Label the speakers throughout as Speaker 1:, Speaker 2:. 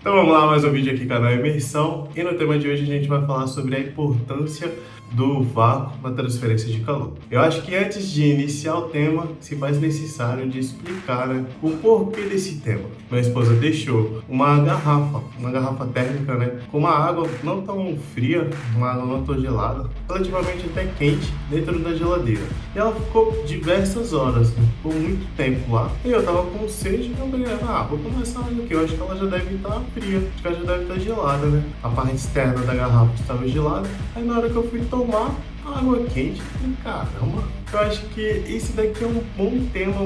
Speaker 1: Então vamos lá, mais um vídeo aqui, canal Imersão. E no tema de hoje a gente vai falar sobre a importância do vácuo na transferência de calor. Eu acho que antes de iniciar o tema, se faz necessário de explicar, né, o porquê desse tema. Minha esposa deixou uma garrafa térmica, né, com uma água não tão fria, uma água não tão gelada, relativamente até quente, dentro da geladeira. E ela ficou diversas horas, né, ficou muito tempo lá. E eu tava com sede e eu falei, vou começar aqui, eu acho que ela já deve estar fria, acho que ela já deve estar gelada, né. A parte externa da garrafa estava gelada, aí na hora que eu fui tomar água quente, e caramba, eu acho que esse daqui é um bom tema,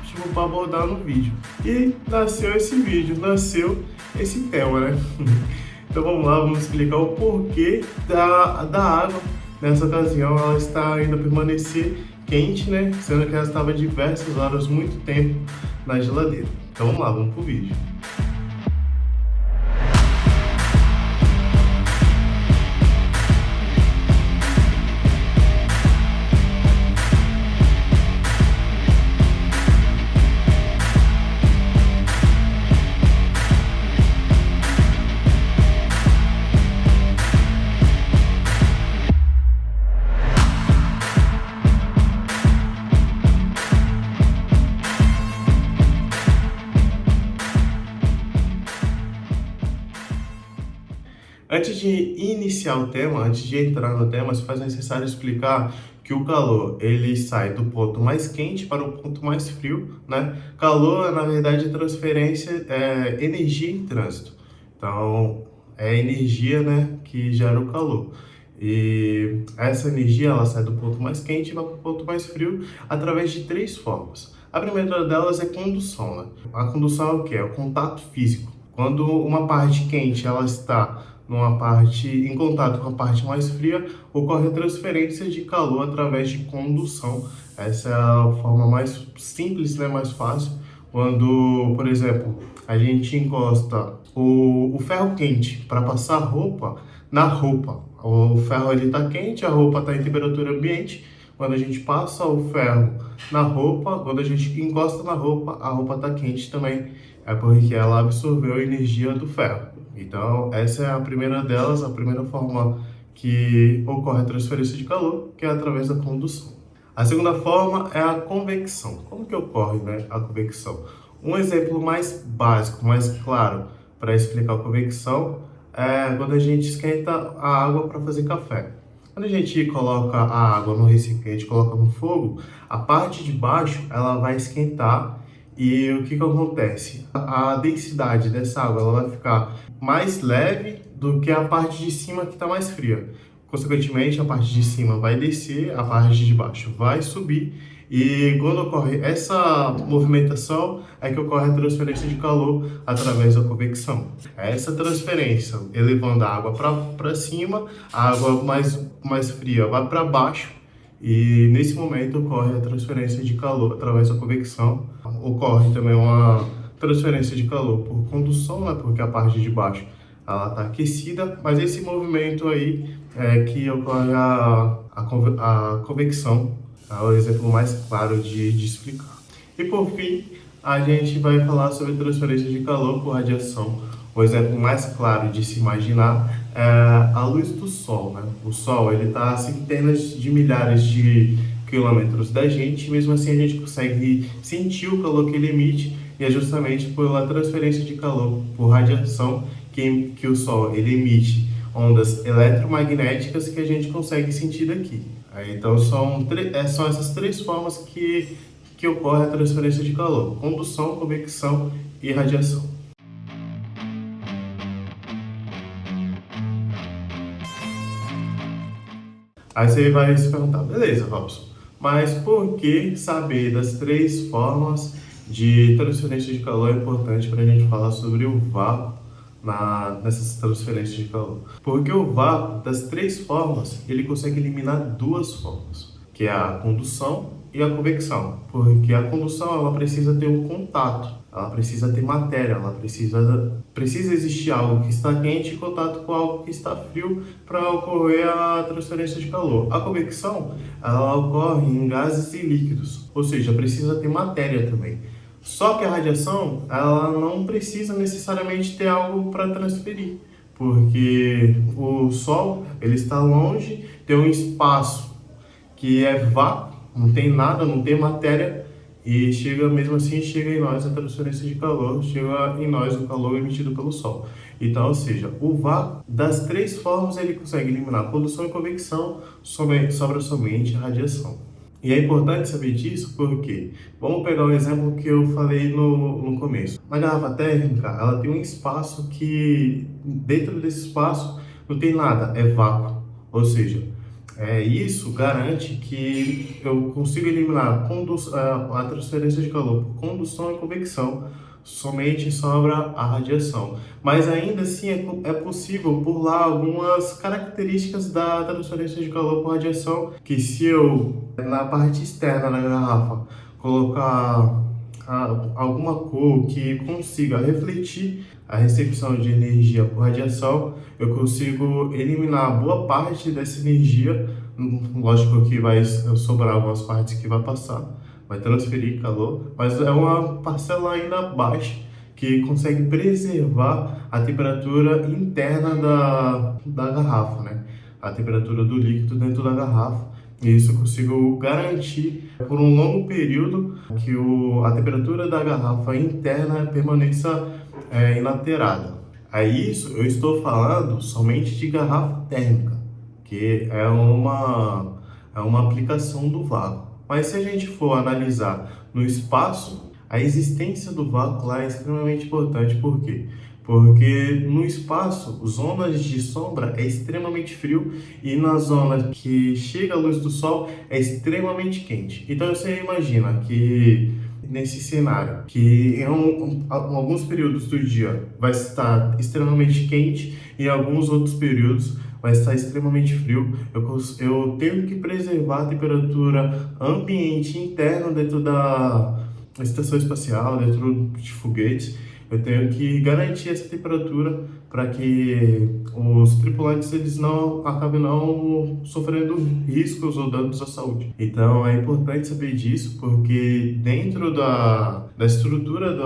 Speaker 1: tipo, para abordar no vídeo. E nasceu esse vídeo, nasceu esse tema, né? Então vamos lá, vamos explicar o porquê da água. Nessa ocasião ela está ainda permanecer quente, né? Sendo que ela estava diversas horas, muito tempo na geladeira. Então vamos lá, vamos pro vídeo. Antes de iniciar o tema, antes de entrar no tema, se faz necessário explicar que o calor ele sai do ponto mais quente para o ponto mais frio, né? Calor, na verdade, é transferência, energia em trânsito. Então, é a energia, né, que gera o calor. E essa energia ela sai do ponto mais quente e vai para o ponto mais frio através de três formas. A primeira delas é condução, né? A condução é o quê? É o contato físico. Quando uma parte quente ela está em contato com a parte mais fria, ocorre a transferência de calor através de condução. Essa é a forma mais simples, né, mais fácil. Quando, por exemplo, a gente encosta o ferro quente para passar roupa na roupa. O ferro está quente, a roupa está em temperatura ambiente. Quando a gente passa o ferro na roupa, quando a gente encosta na roupa, a roupa está quente também. É porque ela absorveu a energia do ferro. Então, essa é a primeira delas, a primeira forma que ocorre a transferência de calor, que é através da condução. A segunda forma é a convecção. Como que ocorre, né, a convecção? Um exemplo mais básico, mais claro para explicar a convecção é quando a gente esquenta a água para fazer café. Quando a gente coloca a água no recipiente, coloca no fogo, a parte de baixo ela vai esquentar e o que acontece? A densidade dessa água ela vai ficar mais leve do que a parte de cima que está mais fria. Consequentemente, a parte de cima vai descer, a parte de baixo vai subir e quando ocorre essa movimentação é que ocorre a transferência de calor através da convecção. Essa transferência elevando a água para cima, a água mais fria vai para baixo e nesse momento ocorre a transferência de calor através da convecção. Ocorre também uma transferência de calor por condução, né, porque a parte de baixo ela está aquecida, mas esse movimento aí é que ocorre a convecção, é o exemplo mais claro de explicar. E por fim, a gente vai falar sobre transferência de calor por radiação. O exemplo mais claro de se imaginar é a luz do Sol, né? O Sol ele está a centenas de milhares de quilômetros da gente, mesmo assim a gente consegue sentir o calor que ele emite, e é justamente pela transferência de calor por radiação que o Sol ele emite ondas eletromagnéticas que a gente consegue sentir daqui. Então são essas três formas que ocorre a transferência de calor: condução, convecção e radiação. Aí você vai se perguntar, beleza, Robson, mas por que saber das três formas de transferência de calor é importante para a gente falar sobre o vácuo nessas transferências de calor? Porque o vácuo, das três formas, ele consegue eliminar duas formas, que é a condução e a convecção. Porque a condução, ela precisa ter um contato, ela precisa ter matéria, ela precisa existir algo que está quente em contato com algo que está frio para ocorrer a transferência de calor. A convecção, ela ocorre em gases e líquidos, ou seja, precisa ter matéria também. Só que a radiação, ela não precisa necessariamente ter algo para transferir, porque o Sol, ele está longe, tem um espaço que é vácuo, não tem nada, não tem matéria, e chega mesmo assim, chega em nós a transferência de calor, chega em nós o calor emitido pelo Sol. Então, ou seja, o vácuo, das três formas, ele consegue eliminar condução e convecção, sobra somente a radiação. E é importante saber disso porque, vamos pegar o exemplo que eu falei no começo. Na garrafa térmica, ela tem um espaço que, dentro desse espaço, não tem nada, é vácuo. Ou seja, isso garante que eu consigo eliminar a transferência de calor por condução e convecção, somente sobra a radiação. Mas ainda assim é possível burlar algumas características da transferência de calor por radiação, que se eu, na parte externa da garrafa, colocar alguma cor que consiga refletir a recepção de energia por radiação, eu consigo eliminar boa parte dessa energia. Lógico que vai sobrar algumas partes que vai passar, vai transferir calor, mas é uma parcela ainda baixa que consegue preservar a temperatura interna da garrafa, né? A temperatura do líquido dentro da garrafa. E isso eu consigo garantir por um longo período que a temperatura da garrafa interna permaneça inalterada. Aí isso eu estou falando somente de garrafa térmica, que é uma aplicação do vácuo. Mas se a gente for analisar no espaço, a existência do vácuo lá é extremamente importante. Por quê? Porque no espaço, zonas de sombra é extremamente frio e na zona que chega a luz do sol é extremamente quente. Então você imagina que nesse cenário, que em alguns períodos do dia vai estar extremamente quente e em alguns outros períodos vai estar extremamente frio, eu tenho que preservar a temperatura ambiente interna dentro da estação espacial, dentro de foguetes. Eu tenho que garantir essa temperatura para que os tripulantes eles não acabem não sofrendo riscos ou danos à saúde. Então é importante saber disso porque dentro da estrutura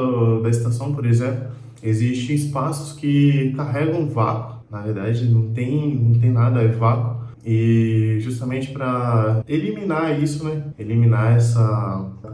Speaker 1: da estação, por exemplo, existem espaços que carregam vácuo. Na verdade, não tem nada, é vácuo. E justamente para eliminar isso, né? Eliminar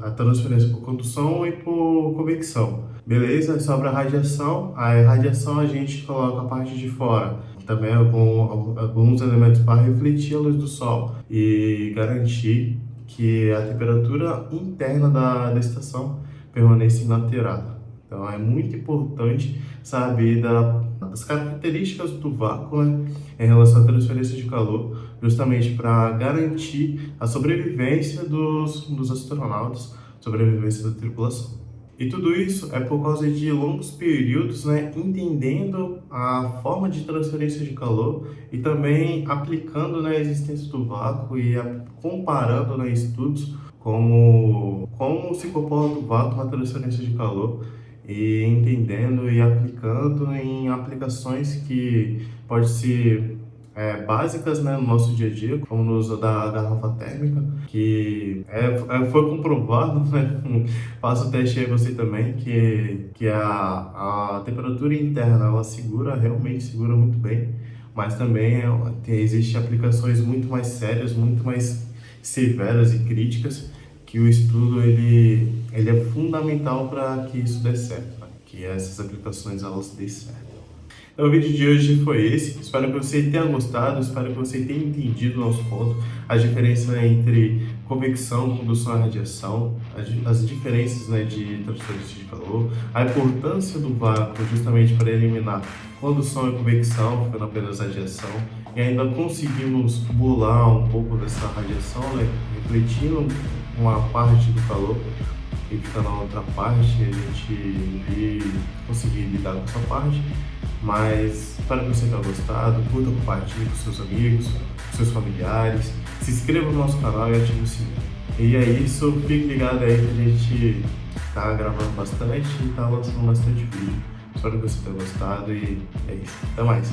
Speaker 1: a transferência por condução e por convecção. Beleza? Sobra a radiação. A radiação a gente coloca a parte de fora. Também alguns elementos para refletir a luz do sol e garantir que a temperatura interna da estação permaneça inalterada. Então é muito importante saber das características do vácuo, né, em relação à transferência de calor, justamente para garantir a sobrevivência dos astronautas, sobrevivência da tripulação. E tudo isso é por causa de longos períodos, né, entendendo a forma de transferência de calor e também aplicando, né, a existência do vácuo e comparando, né, estudos como se comporta o vácuo na transferência de calor e entendendo e aplicando em aplicações que podem ser básicas, né, no nosso dia a dia, como no uso da garrafa térmica, que foi comprovado, né? Faça o teste aí você também, que a temperatura interna ela realmente segura muito bem, mas também existem aplicações muito mais sérias, muito mais severas e críticas, que o estudo ele é fundamental para que isso dê certo, né? Que essas aplicações elas dêem certo. Então, o vídeo de hoje foi esse. Espero que você tenha gostado, espero que você tenha entendido o nosso ponto, a diferença entre convecção, condução e radiação, as diferenças, né, de transferência de calor, a importância do vácuo justamente para eliminar condução e convecção, ficando apenas radiação, e ainda conseguimos burlar um pouco dessa radiação, né, refletindo uma parte do calor e ficando na outra parte, a gente conseguir lidar com essa parte. Mas espero que você tenha gostado, curta, compartilhe com seus amigos, com seus familiares, se inscreva no nosso canal e ative o sininho. E é isso, fique ligado aí que a gente tá gravando bastante e tá lançando bastante vídeo. Espero que você tenha gostado e é isso. Até mais!